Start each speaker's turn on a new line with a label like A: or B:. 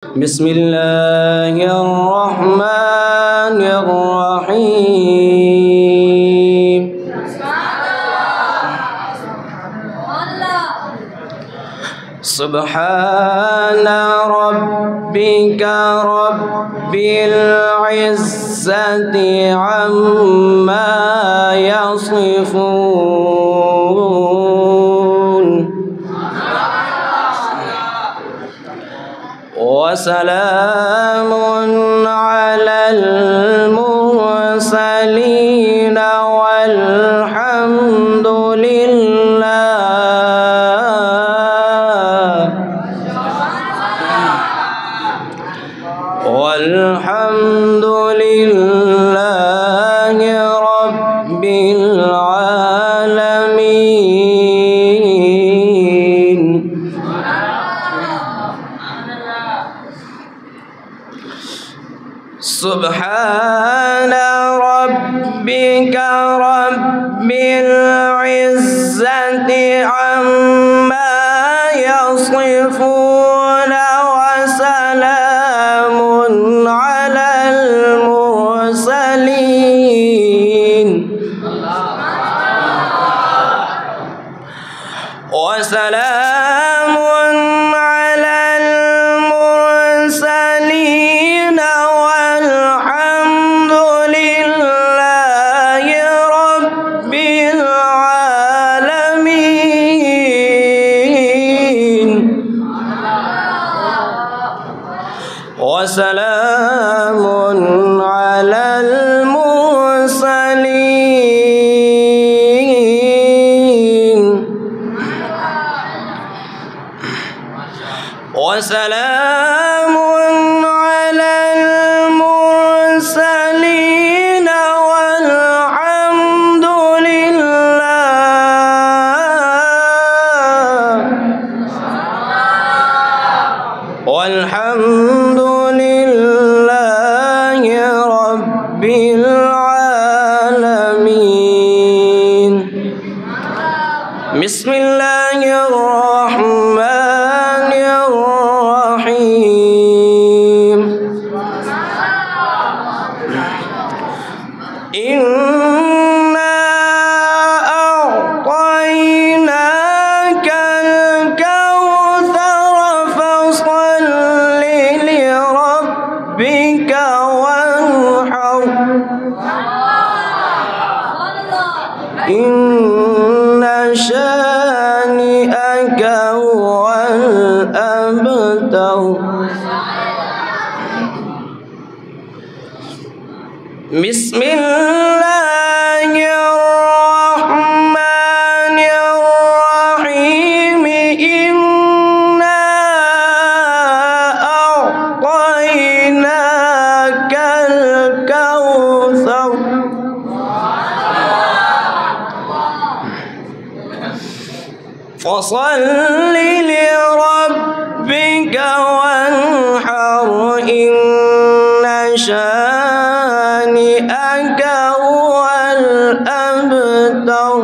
A: بسم الله الرحمن الرحيم. سبحان ربك رب العزة عما يصفون وسلام على المرسلين والحمد لله رب العالمين. سبحان ربك رب العزة عما يصفون وسلام على المرسلين وسلام على المرسلين والحمد لله رب العالمين. وسلام على المرسلين وسلام على المرسلين والحمد لله رب العالمين. بسم الله الرحمن الرحيم. إنا أعطيناك الكوثر فصل لربك وانحر إن شانئك هو الأبتر. بسم الله الرحمن الرحيم. إنا أعطيناك الكوثر فصل لربك وانحر إن شانئك هو الأبتر.